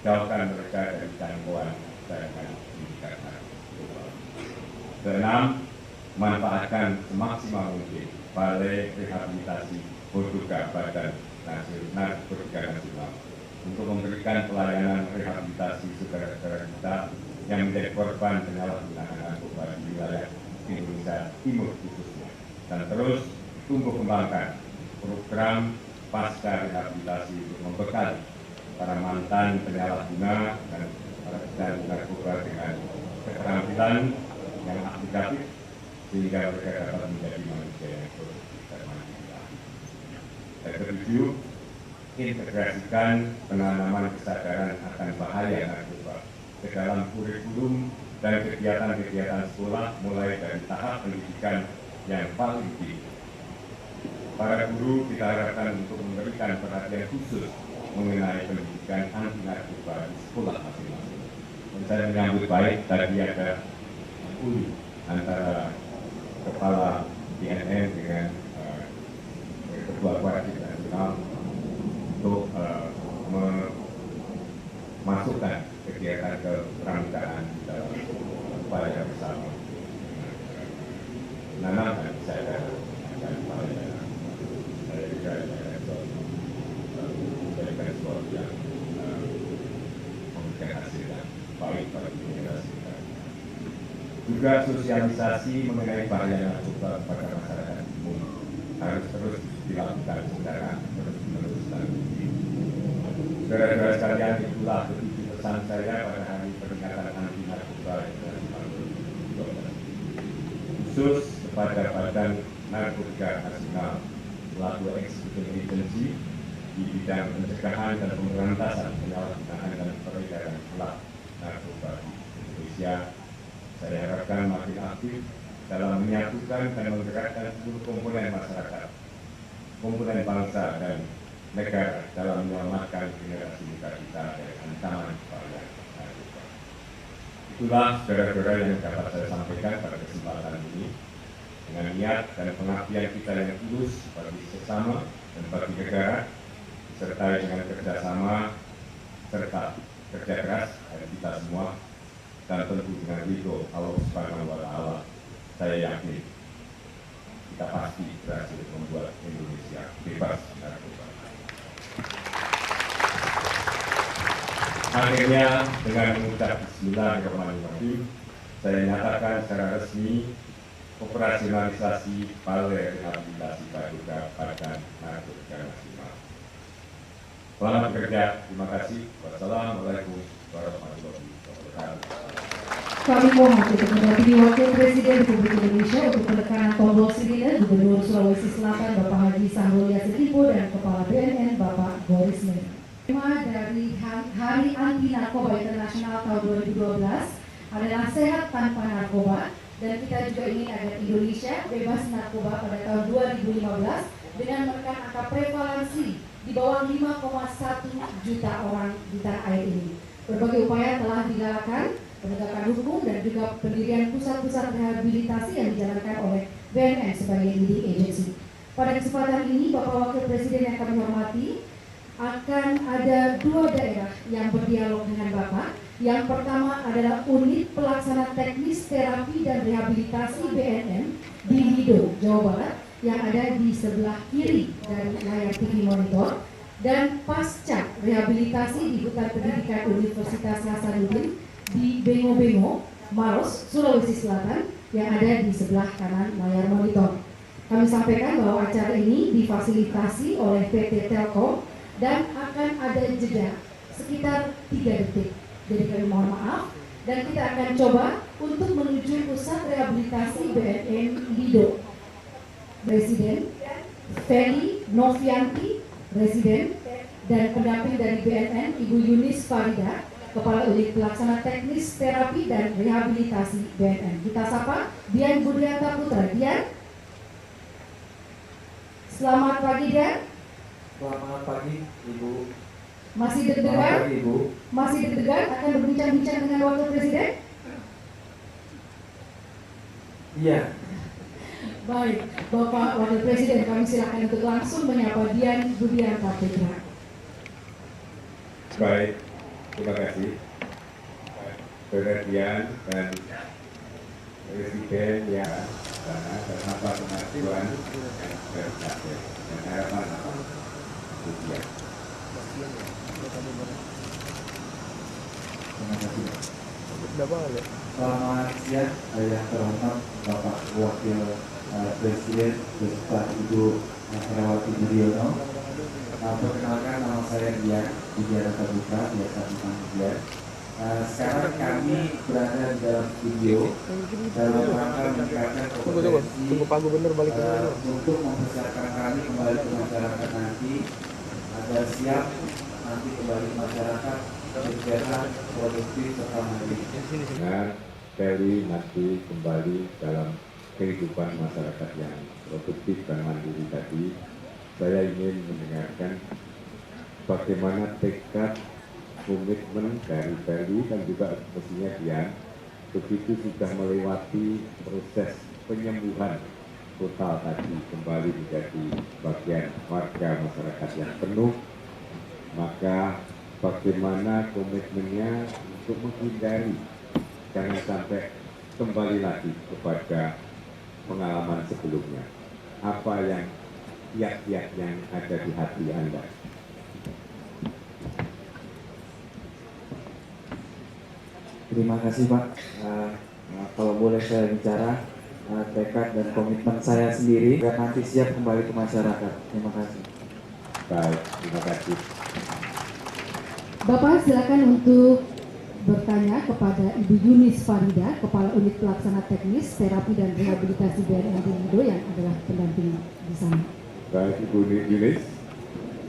Jauhkan mereka dari jangkauan jaringan sindikat narkoba. Keenam, manfaatkan semaksimal mungkin Balai Rehabilitasi Narkotika Badan Narkotika Nasional untuk memberikan pelayanan rehabilitasi saudara-saudara kita yang menjadi korban penyalahgunaan narkoba di wilayah Indonesia Timur khususnya, dan terus tumbuh kembangkan program pasca rehabilitasi untuk membekali para mantan penyalahguna dan para pecandu narkoba dengan keterampilan yang aplikatif sehingga mereka dapat menjadi manusia yang produktif dan mandiri. Dan ketujuh, integrasikan penanaman kesadaran akan bahaya narkoba ke dalam kurikulum dan kegiatan-kegiatan sekolah mulai dari tahap pendidikan yang paling tinggi. Para guru kita harapkan untuk memberikan perhatian khusus mengenai pendidikan anti narkoba di sekolah masing-masing. Dan saya menyambut baik tadi ada uli antara Kepala BNN dengan Ketua Wajib Nasional untuk memasukkan kegiatan kepramukaan di dalam upaya bersama. Nana dan saya juga memberikan sesuatu yang memberikan hasil yang baik bagi generasi kita. Juga sosialisasi mengenai bahaya narkoba kepada masyarakat umum harus terus dilakukan secara terus-menerus dan rutin. Saudara-saudara sekalian, itulah ketujuh pesan saya pada hari peringatan anti narkoba internasional 2012. Khusus kepada Badan Narkotika Nasional selaku eksekutif agensi di bidang pencegahan dan pemberantasan penyalahgunaan dan peredaran gelap narkoba di Indonesia. Saya harapkan makin aktif dalam menyatukan dan menggerakkan seluruh komponen masyarakat komponen bangsa dan negara dalam menyelamatkan generasi muda kita dari ancaman varian narkoba. Itulah saudara-saudara yang dapat saya sampaikan pada kesempatan ini. Dengan niat dan pengabdian kita yang tulus bagi sesama dan bagi negara, disertai dengan kerjasama serta kerja keras dari kita semua, dan tentu dengan ridho Allah Subhanahu wa Ta'ala, saya yakin kita pasti berhasil membuat Indonesia bebas narkoba. Akhirnya dengan mengucap Bismillahirrahmanirrahim, saya nyatakan secara resmi operasionalisasi Balai Rehabilitasi Praduga Badan Narkotika Nasional. Selamat bekerja, terima kasih. Wassalamualaikum warahmatullahi wabarakatuh.
Kami mohon untuk mendampingi Wakil Presiden Republik Indonesia untuk penekanan tombol sirine Gubernur Sulawesi Selatan Bapak Haji Sahrul Yassin Limpo dan Kepala BNN Bapak Boris Meri. Tema dari Hari Anti Narkoba Internasional tahun 2012 adalah sehat tanpa narkoba, dan kita juga ingin agar Indonesia bebas narkoba pada tahun 2015 dengan menekan angka prevalensi di bawah 5,1 juta orang di tanah air ini. Berbagai upaya telah dilakukan, penegakan hukum dan juga pendirian pusat-pusat rehabilitasi yang dijalankan oleh BNN sebagai leading agency. Pada kesempatan ini, Bapak Wakil Presiden yang kami hormati, akan ada 2 daerah yang berdialog dengan Bapak. Yang pertama adalah Unit Pelaksana Teknis Terapi dan Rehabilitasi BNN di Lido, Jawa Barat, yang ada di sebelah kiri dari layar TV monitor, dan Pasca Rehabilitasi di Hutan Pendidikan Universitas Hasanuddin di Bengo-Bengo, Maros, Sulawesi Selatan, yang ada di sebelah kanan layar monitor. Kami sampaikan bahwa acara ini difasilitasi oleh PT Telkom dan akan ada jeda sekitar 3 detik. Jadi kami mohon maaf, dan kita akan coba untuk menuju pusat rehabilitasi BNN Lido. Presiden Feli Novianti, Presiden, dan pendamping dari BNN Ibu Yunis Farida, Kepala Unit Pelaksana Teknis Terapi dan Rehabilitasi BNN. Kita sapa Dian Budianta Putra. Dian, selamat pagi Dian.
Selamat pagi Ibu.
Masih deg-degan? Masih deg-degan akan berbincang-bincang dengan Wakil Presiden?
Iya.
Baik, Bapak Wakil Presiden, kami silakan untuk langsung menyapa Dian Budianta Putra.
Baik, terima kasih. Saudara Dian dan Presiden yang sana dan apa kemajuan yang sudah dicapai dan harapan apa? Terima kasih.
Selamat siang, yang terhormat Bapak Wakil Presiden beserta Ibu Herawati Budiono. Perkenalkan, nama saya Dian Budianta Putra, biasa dipanggil Dian. Sekarang kami berada di dalam studio dalam rangka meningkatkan kompetensi untuk mempersiapkan kami kembali ke masyarakat nanti agar siap nanti kembali ke masyarakat sehat, produktif, serta mandiri.
Dengan Feli nanti kembali dalam kehidupan masyarakat yang produktif dan mandiri tadi, saya ingin mendengarkan bagaimana tekad komitmen dari Feli dan juga mestinya Dian begitu sudah melewati proses penyembuhan total tadi kembali menjadi bagian warga masyarakat yang penuh, maka bagaimana komitmennya untuk menghindari jangan sampai kembali lagi kepada pengalaman sebelumnya. Apa yang kiat-kiat yang ada di hati Anda?
Terima kasih Pak. Kalau boleh saya bicara, tekad dan komitmen saya sendiri agar nanti siap kembali ke masyarakat. Terima kasih.
Baik, terima kasih.
Bapak silakan untuk bertanya kepada Ibu Yunis Farida, Kepala Unit Pelaksana Teknis Terapi dan Rehabilitasi BNN Lido yang adalah pendamping di sana.
Baik, Ibu Yunis.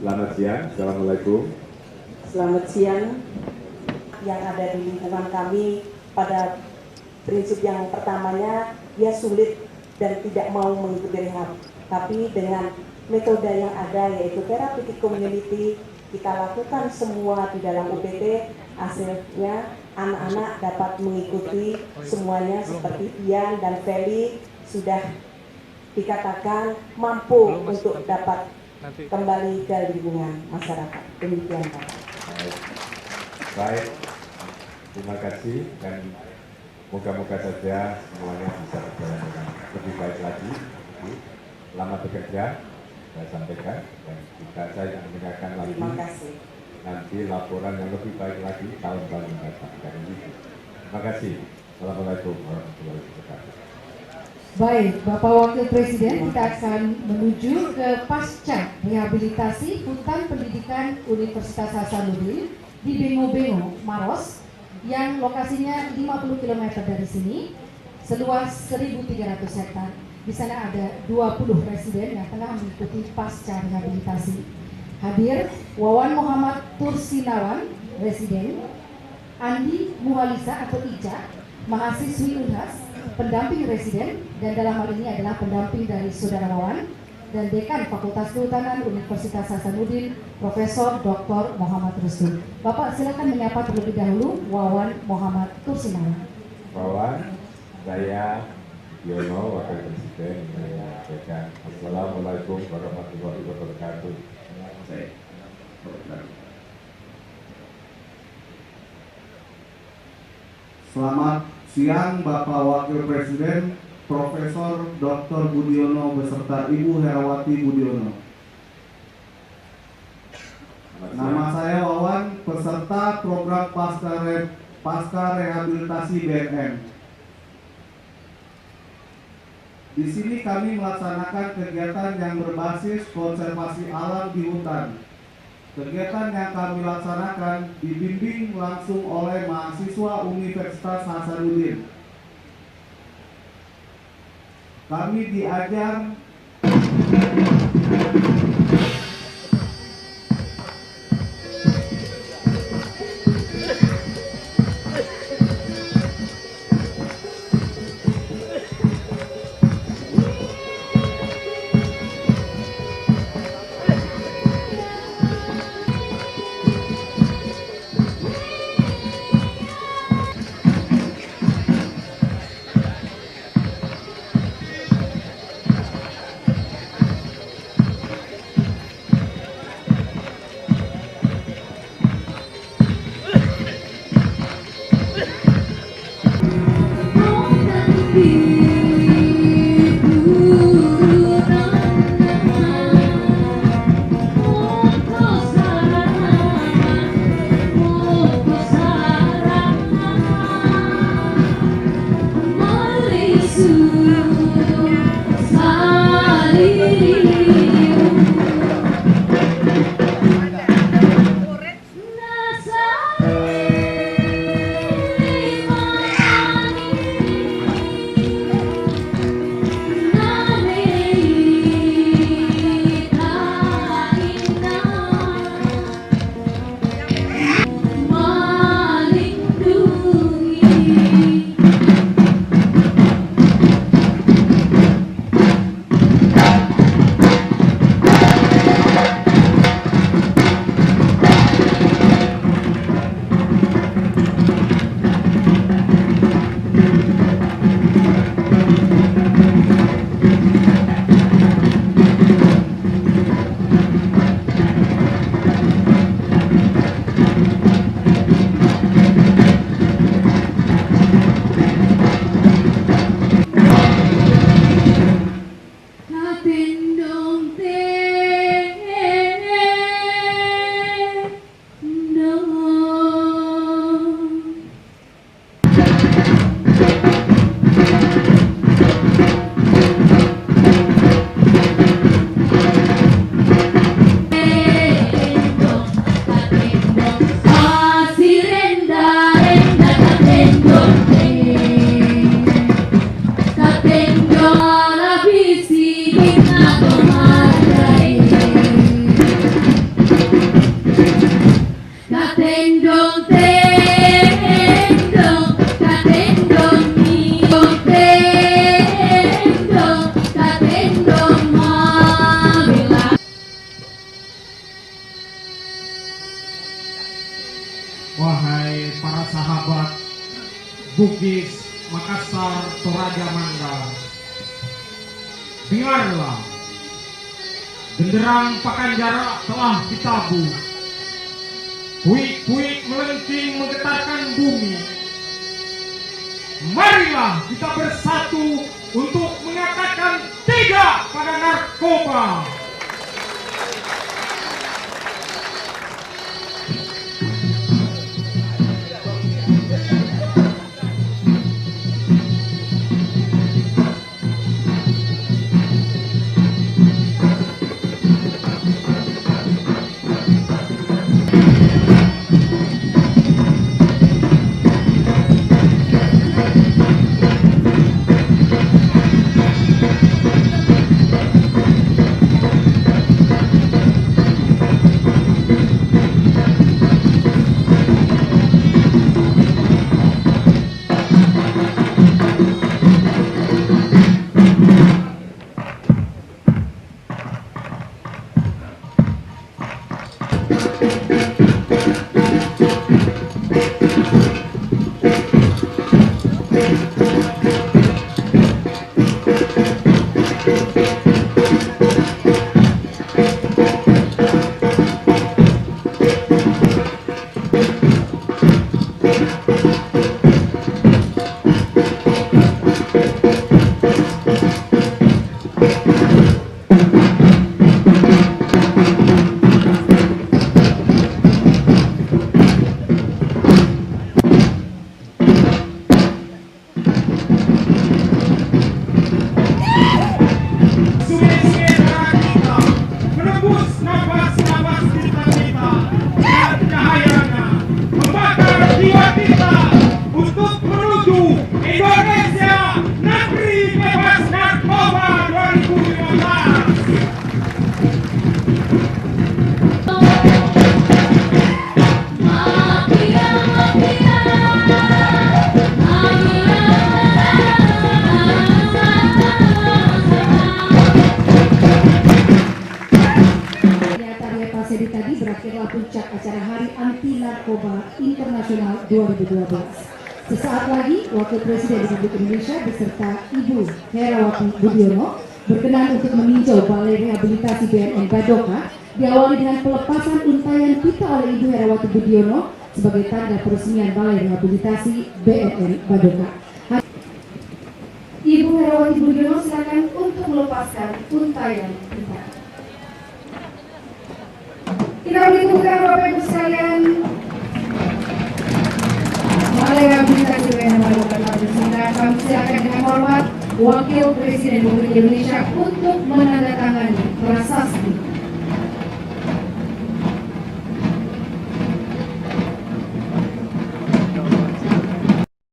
Selamat siang. Assalamualaikum.
Selamat siang. Yang ada di lingkungan kami pada prinsip yang pertamanya dia sulit dan tidak mau mengikuti rehab, tapi dengan metode yang ada yaitu therapeutic community kita lakukan semua di dalam UPT, hasilnya anak-anak dapat mengikuti semuanya seperti Ian dan Feli sudah dikatakan mampu untuk dapat kembali ke lingkungan masyarakat. Demikian Pak.
Baik, terima kasih dan moga-moga saja semuanya bisa berjalan dengan lebih baik lagi. Selamat bekerja, saya sampaikan dan kita saya mendengarkan lagi.
Terima kasih.
Nanti laporan yang lebih baik lagi tahun-tahun yang datang dari itu. Terima kasih. Assalamualaikum warahmatullahi wabarakatuh.
Baik, Bapak Wakil Presiden, kita akan menuju ke pasca rehabilitasi hutan pendidikan Universitas Hasanuddin di Bengo-Bengo, Maros, yang lokasinya 50 km dari sini, seluas 1.300 hektar. Di sana ada 20 residen yang tengah mengikuti pasca rehabilitasi. Hadir Wawan Muhammad Tursinawan, residen, Andi Muhalisa atau Ica, mahasiswi Unhas, pendamping residen, dan dalam hal ini adalah pendamping dari Saudara Wawan, dan Dekan Fakultas Kehutanan Universitas Hasanuddin, Profesor Dr. Muhammad Rusdi. Bapak silakan menyapa terlebih dahulu Wawan Muhammad Tursinawan.
Wawan, saya Yono, Wakil Presiden, menyampaikan Assalamualaikum warahmatullahi wabarakatuh.
Selamat siang Bapak Wakil Presiden, Profesor Dr. Budiono beserta Ibu Herawati Budiono. Nama saya Wawan, peserta program pasca rehabilitasi BNN. Di sini kami melaksanakan kegiatan yang berbasis konservasi alam di hutan. Kegiatan yang kami laksanakan dibimbing langsung oleh mahasiswa Universitas Hasanuddin. Kami diajar
wahai para sahabat Bugis, Makassar, Toraja, Mandar, dengarlah, genderang pakan jarak telah ditabuh, puik-puik melengking menggetarkan bumi. Marilah kita bersatu untuk mengatakan tidak pada narkoba.
Tadi berakhirlah puncak acara Hari Anti Narkoba Internasional 2012. Sesaat lagi, Wakil Presiden Republik Indonesia beserta Ibu Herawati Budiono berkenan untuk meninjau Balai Rehabilitasi BNN Badoka, diawali dengan pelepasan untayan pita oleh Ibu Herawati Budiono sebagai tanda peresmian Balai Rehabilitasi BNN Badoka. Ibu Herawati Budiono silakan untuk melepaskan untayan pita. Kita butuhkan Bapak Ibu sekalian Balai Rehabilitasi BNN Badoka. Kami silakan dengan hormat Wakil Presiden Republik Indonesia untuk menandatangani prasasti